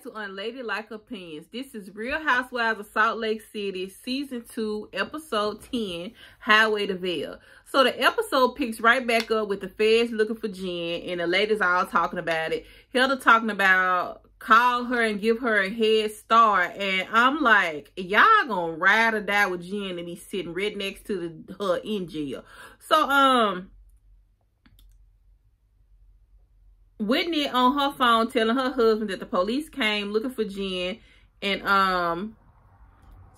To Unladylike Opinions. This is Real Housewives of Salt Lake City, Season 2, Episode 10, Highway to Vail. So the episode picks right back up with the feds looking for Jen, and the ladies all talking about it. Hilda talking about call her and give her a head start, and I'm like, y'all gonna ride or die with Jen and be sitting right next to her in jail. So, Whitney on her phone telling her husband that the police came looking for Jen, and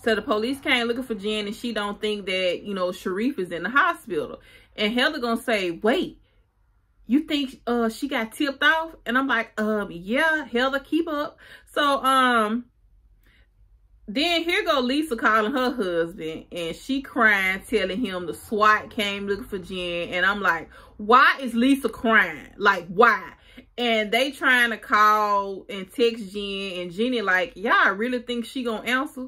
so the police came looking for Jen, and she don't think that, you know, Sharif is in the hospital. And Heather gonna say, wait, you think she got tipped off? And I'm like, yeah, Heather, keep up. So then here go Lisa calling her husband, and she crying, telling him the SWAT came looking for Jen. And I'm like, why is Lisa crying? Like, why? And they trying to call and text Jen, and Jenny like, y'all really think she gonna answer?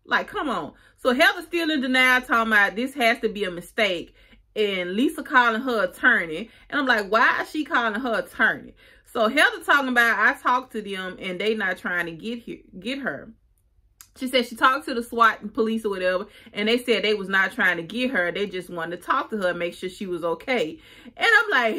Like, come on. So Heather still in denial, talking about this has to be a mistake. And Lisa calling her attorney. And I'm like, why is she calling her attorney? So Heather talking about, I talked to them and they not trying to get her. She said she talked to the SWAT and police or whatever, and they said they was not trying to get her. They just wanted to talk to her and make sure she was okay. And I'm like,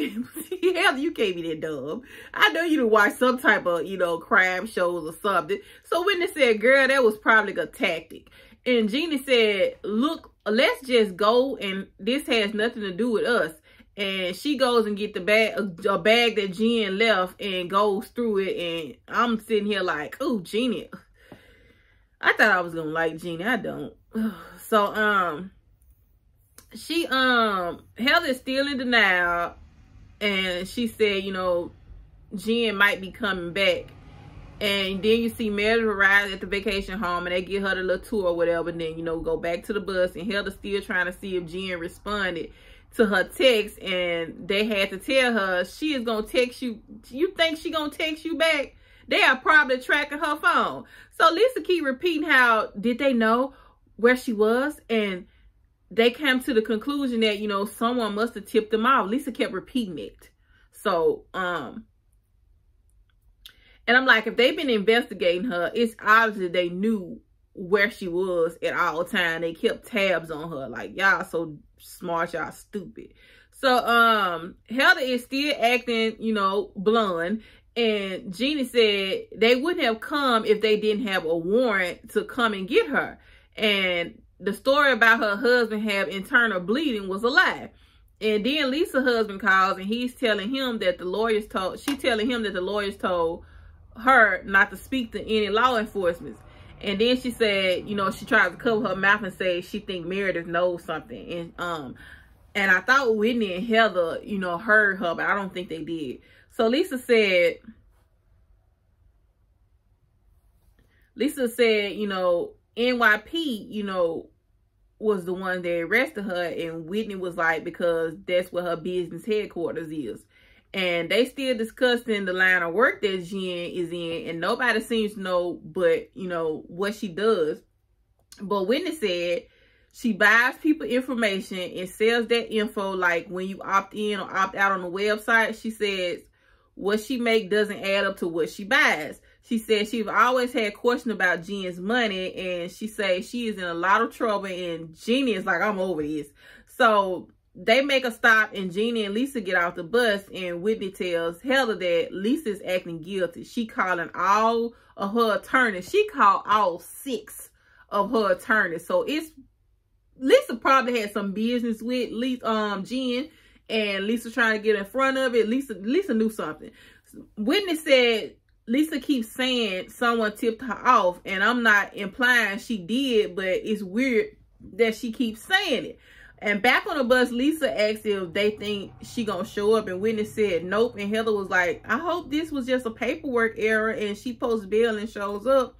hell, you can't be that dumb. I know you to watch some type of, you know, crime shows or something. So Whitney said, girl, that was probably a tactic. And Jeannie said, look, let's just go, and this has nothing to do with us. And she goes and get the bag, a bag that Jen left, and goes through it. And I'm sitting here like, oh, Jeannie. I thought I was gonna like Jeannie. I don't. So Heather is still in denial, and she said, you know, Jen might be coming back. And then you see Meredith arrive at the vacation home, and they give her the little tour or whatever, and then, you know, go back to the bus, and Heather still trying to see if Jen responded to her text, and they had to tell her she is gonna text you. You think she gonna text you back? They are probably tracking her phone. So Lisa keep repeating how did they know where she was? And they came to the conclusion that, you know, someone must have tipped them off. Lisa kept repeating it. So, and I'm like, if they've been investigating her, it's obvious they knew where she was at all time. They kept tabs on her. Like, y'all so smart, y'all stupid. So, Heather is still acting, you know, blonde. And Jeannie said they wouldn't have come if they didn't have a warrant to come and get her. And the story about her husband have internal bleeding was a lie. And then Lisa's husband calls, and he's telling him that the lawyers told, she telling him that the lawyers told her not to speak to any law enforcement. And then she said, you know, she tries to cover her mouth and say she think Meredith knows something. And I thought Whitney and Heather, you know, heard her, but I don't think they did. So Lisa said, you know, NYP, you know, was the one that arrested her. And Whitney was like, because that's where her business headquarters is. And they still discussing the line of work that Jen is in. And nobody seems to know but, you know, what she does. But Whitney said she buys people information and sells that info. Like when you opt in or opt out on the website, she says, what she make doesn't add up to what she buys. She said she's always had questions about Jen's money, and she says she is in a lot of trouble, and Jeannie is like, I'm over this. So they make a stop, and Jeannie and Lisa get off the bus, and Whitney tells Heather that Lisa is acting guilty. She calling all of her attorneys. She called all 6 of her attorneys. So it's Lisa probably had some business with Jen. And Lisa trying to get in front of it. Lisa knew something. Whitney said Lisa keeps saying someone tipped her off. And I'm not implying she did, but it's weird that she keeps saying it. And back on the bus, Lisa asked if they think she gonna show up. And Whitney said nope. And Heather was like, I hope this was just a paperwork error. And she posts bail and shows up.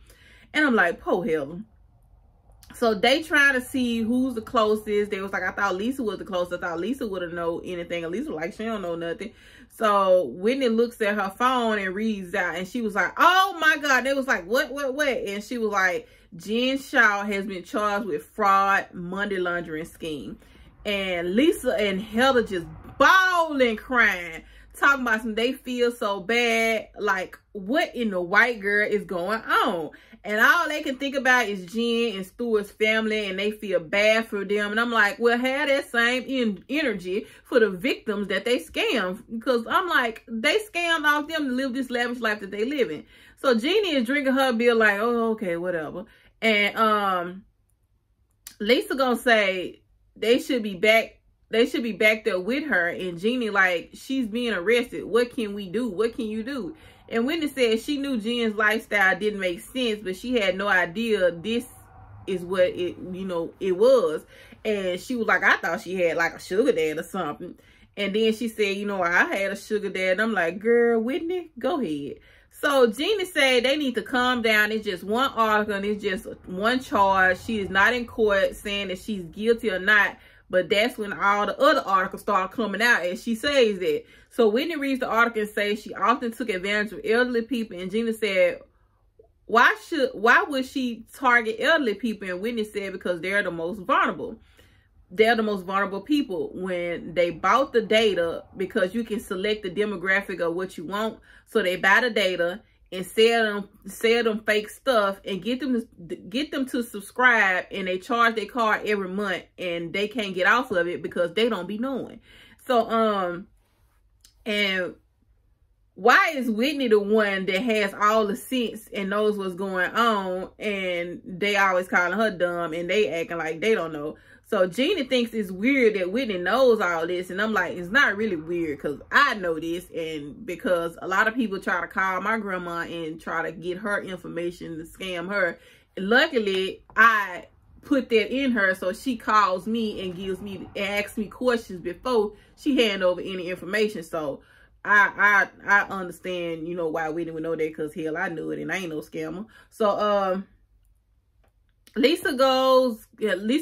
And I'm like, po Heather. So they trying to see who's the closest. They was like, I thought Lisa was the closest. I thought Lisa would have known anything. And Lisa was like, she don't know nothing. So Whitney looks at her phone and reads out. And she was like, oh my God. They was like, what? And she was like, Jen Shaw has been charged with fraud, money laundering scheme. And Lisa and Heather just bawling, crying, talking about some they feel so bad. Like, what in the white girl is going on? And all they can think about is Jen and Stuart's family, and they feel bad for them. And I'm like, well, have that same energy for the victims that they scammed. Because I'm like, they scammed off them to live this lavish life that they live in. So Jeannie is drinking her beer like, oh, okay, whatever. And Lisa gonna say they should be back there with her. And Jeannie like, she's being arrested. What can we do? What can you do? And Whitney said she knew Jen's lifestyle didn't make sense, but she had no idea this is what it, you know, it was. And she was like, I thought she had like a sugar dad or something. And then she said, you know, I had a sugar dad. And I'm like, girl, Whitney, go ahead. So Jeannie said they need to calm down. It's just one article and it's just one charge. She is not in court saying that she's guilty or not. But that's when all the other articles start coming out, and she says that. So Whitney reads the article and says she often took advantage of elderly people. And Gina said, why would she target elderly people? And Whitney said, because they're the most vulnerable. They're the most vulnerable people. When they bought the data, because you can select the demographic of what you want. So they buy the data and sell them fake stuff and get them to subscribe, and they charge their card every month, and they can't get off of it because they don't be knowing. So and why is Whitney the one that has all the sense and knows what's going on, and they always calling her dumb and they acting like they don't know? So Jeannie thinks it's weird that Whitney knows all this. And I'm like, it's not really weird because I know this. And because a lot of people try to call my grandma and try to get her information to scam her. Luckily, I put that in her. So she calls me and asks me questions before she hand over any information. So I understand, you know, why Whitney would know that, because hell, I knew it and I ain't no scammer. So, Lisa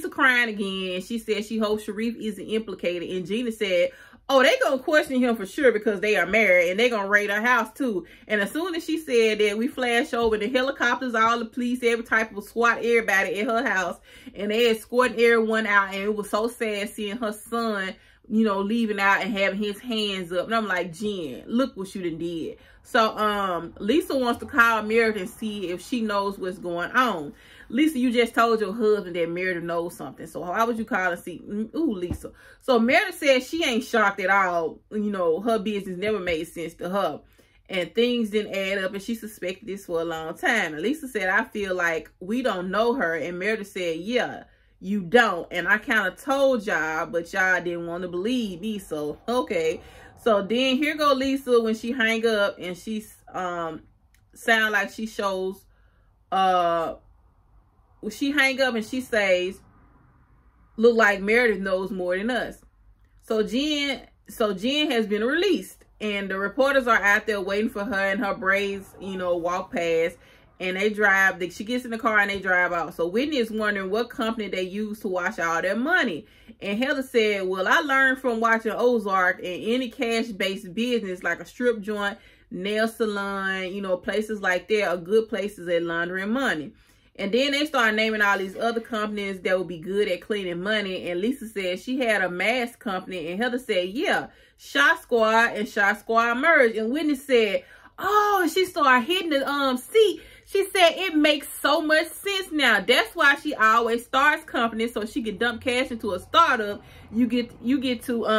crying again. She said she hopes Sharif isn't implicated. And Gina said, oh, they gonna question him for sure because they are married, and they gonna raid her house too. And as soon as she said that, we flash over the helicopters, all the police, every type of SWAT, everybody at her house, and they escorting everyone out. And it was so sad seeing her son, you know, leaving out and having his hands up. And I'm like, Jen, look what you done did. So Lisa wants to call Meredith and see if she knows what's going on. Lisa, you just told your husband that Meredith knows something. So how would you call and see? Ooh, Lisa. So Meredith said she ain't shocked at all. You know, her business never made sense to her. And things didn't add up, and she suspected this for a long time. And Lisa said, I feel like we don't know her. And Meredith said, yeah, you don't. And I kind of told y'all, but y'all didn't want to believe me. So, okay. So then here go Lisa when she hang up, and she sound like she shows she hang up and she says, look like Meredith knows more than us. So Jen has been released, and the reporters are out there waiting for her, and her braids, you know, walk past, and they drive. She gets in the car and they drive out. So Whitney is wondering what company they use to wash all their money. And Heather said, well, I learned from watching Ozark, and any cash-based business like a strip joint, nail salon, you know, places like that are good places at laundering money. And then they start naming all these other companies that would be good at cleaning money. And Lisa said she had a mask company. And Heather said, yeah, Shot Squad and Shot Squad merged. And Whitney said, oh, and she started hitting the seat. She said it makes so much sense now. That's why she always starts companies, so she can dump cash into a startup. You get to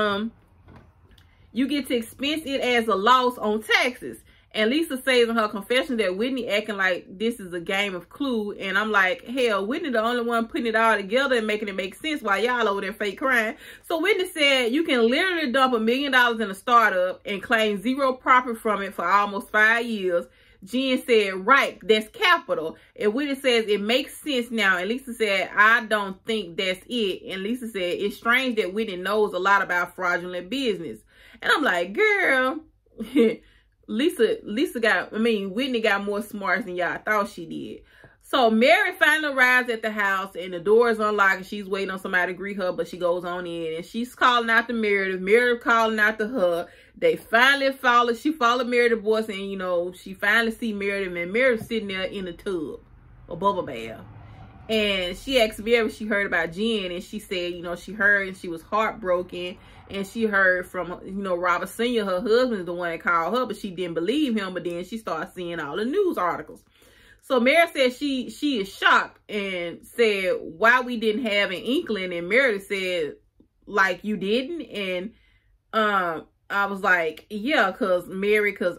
expense it as a loss on taxes. And Lisa says in her confession that Whitney acting like this is a game of Clue. And I'm like, hell, Whitney the only one putting it all together and making it make sense while y'all over there fake crying. So Whitney said you can literally dump $1 million in a startup and claim zero profit from it for almost 5 years. Jen said, right, that's capital. And Whitney says it makes sense now. And Lisa said, I don't think that's it. And Lisa said, it's strange that Whitney knows a lot about fraudulent business. And I'm like, girl, Whitney got more smarts than y'all thought she did. So Mary finally arrives at the house, and the door is unlocked, and she's waiting on somebody to greet her, but she goes on in, and she's calling out to Meredith. Meredith calling out to her. They finally she followed Meredith's voice, and, you know, she finally see Meredith, and Meredith sitting there in the tub, a bubble bath. And she asked Mary if she heard about Jen, and she said, you know, she heard and she was heartbroken. And she heard from, you know, Robert Sr., her husband, is the one that called her, but she didn't believe him. But then she started seeing all the news articles. So Mary said she is shocked and said, why we didn't have an inkling. And Meredith said, like, you didn't? And I was like, yeah, because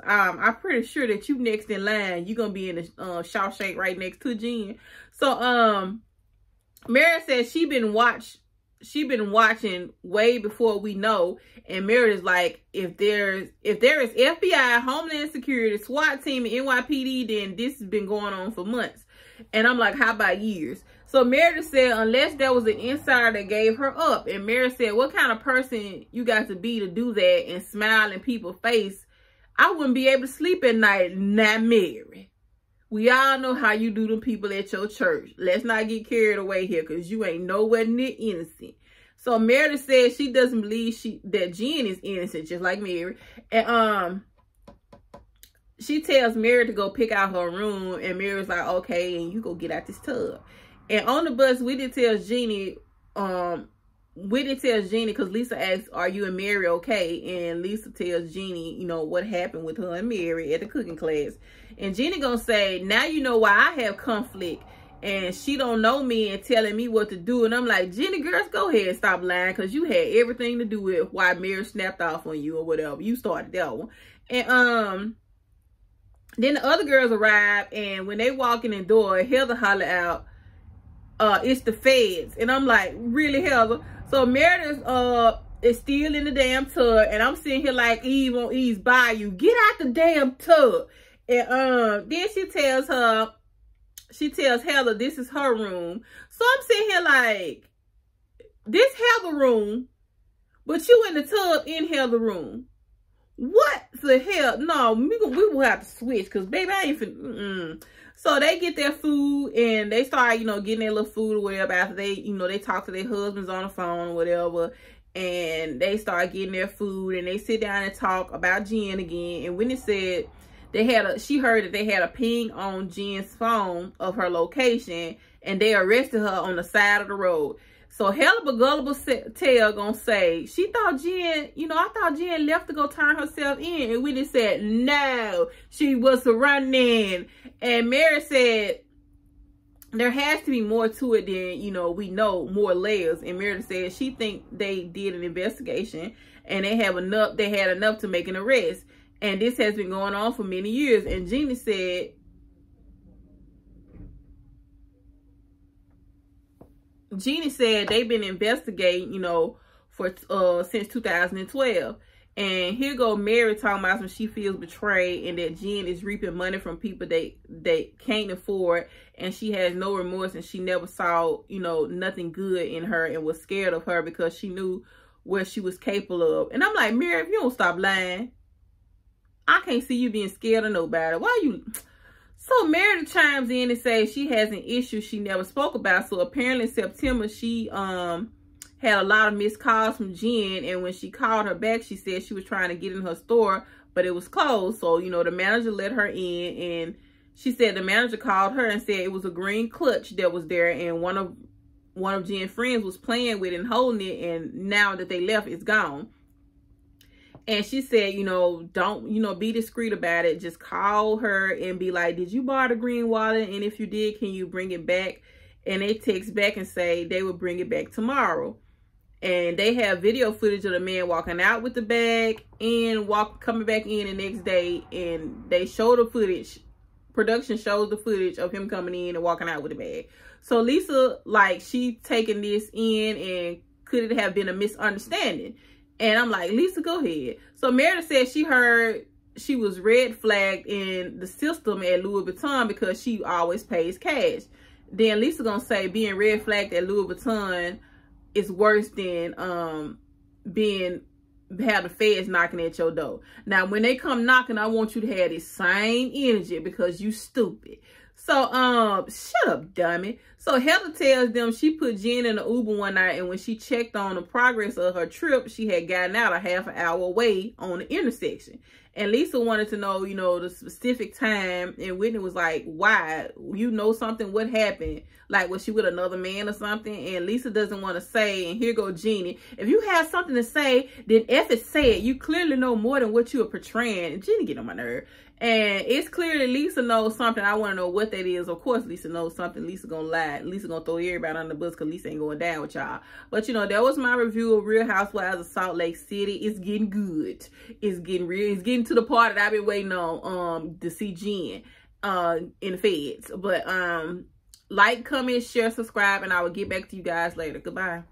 I'm pretty sure that you next in line. You're going to be in the Shawshank right next to Jen. So Mary said she been watching way before we know. And Meredith's like, if there is FBI, Homeland Security, SWAT team, and NYPD, then this has been going on for months. And I'm like, how about years? So Meredith said, unless there was an insider that gave her up. And Meredith said, what kind of person you got to be to do that and smile in people's face? I wouldn't be able to sleep at night. Not Mary. We all know how you do them people at your church. Let's not get carried away here, because you ain't nowhere near innocent. So Meredith said she doesn't believe that Jen is innocent, just like Mary. And she tells Mary to go pick out her room, and Mary's like, okay, and you go get out this tub. And on the bus, we did tell Jeannie because Lisa asks, are you and Mary okay? And Lisa tells Jeannie, you know, what happened with her and Mary at the cooking class. And Jeannie gonna say, now you know why I have conflict. And she don't know me and telling me what to do. And I'm like, Jeannie, girls, go ahead and stop lying, because you had everything to do with why Mary snapped off on you or whatever. You started that one. And then the other girls arrive, and when they walk in the door, Heather holler out, it's the feds. And I'm like, really, Heather? So Meredith is still in the damn tub, and I'm sitting here like Eve on Eve's Bayou. Get out the damn tub. And then she tells Heather this is her room. So I'm sitting here like, this Heather room, but you in the tub in Heather room. What the hell? No, we will have to switch, because baby, I ain't finna. So they get their food, and they start, you know, getting their little food or whatever after they, you know, they talk to their husbands on the phone or whatever. And they start getting their food, and they sit down and talk about Jen again. And Whitney said she heard that they had a ping on Jen's phone of her location, and they arrested her on the side of the road. So Hella Gullible Tale gonna say, she thought Jen, you know, I thought Jen left to go turn herself in. And Whitney said, no, she was running. And Mary said, there has to be more to it than, you know, we know, more layers. And Mary said she think they did an investigation, and they had enough to make an arrest. And this has been going on for many years. And Jeannie said, they've been investigating, you know, for since 2012. And here go Mary talking about some she feels betrayed, and that Jen is reaping money from people they can't afford, and she has no remorse, and she never saw, you know, nothing good in her, and was scared of her because she knew what she was capable of. And I'm like, Mary, if you don't stop lying, I can't see you being scared of nobody. Why you? So Meredith chimes in and says she has an issue she never spoke about. So apparently in September, she had a lot of missed calls from Jen. And when she called her back, she said she was trying to get in her store, but it was closed. So, you know, the manager let her in. And she said the manager called her and said it was a green clutch that was there. And one of Jen's friends was playing with it and holding it. And now that they left, it's gone. And she said, you know, don't, you know, be discreet about it. Just call her and be like, did you borrow the green wallet? And if you did, can you bring it back? And they text back and say they will bring it back tomorrow. And they have video footage of the man walking out with the bag and coming back in the next day. And they show the footage. Production shows the footage of him coming in and walking out with the bag. So Lisa, like, she taking this in, and could it have been a misunderstanding? And I'm like, Lisa, go ahead. So Meredith said she heard she was red flagged in the system at Louis Vuitton because she always pays cash. Then Lisa gonna say being red flagged at Louis Vuitton is worse than have the feds knocking at your door. Now, when they come knocking, I want you to have this same energy because you stupid. So, shut up, dummy. So Heather tells them she put Jen in the Uber one night, and when she checked on the progress of her trip, she had gotten out a half an hour away on the intersection. And Lisa wanted to know, you know, the specific time. And Whitney was like, why? You know something? What happened? Like, was she with another man or something? And Lisa doesn't want to say. And here go Jeannie. If you have something to say, then F it, say it. You clearly know more than what you are portraying. And Jeannie get on my nerve. And it's clear that Lisa knows something. I want to know what that is. Of course, Lisa knows something. Lisa gonna lie. Lisa gonna throw everybody under the bus because Lisa ain't going down with y'all. But, you know, that was my review of Real Housewives of Salt Lake City. It's getting good. It's getting real. It's getting to the part that I've been waiting on to see Jen in the feds. But like, comment, share, subscribe, and I will get back to you guys later. Goodbye.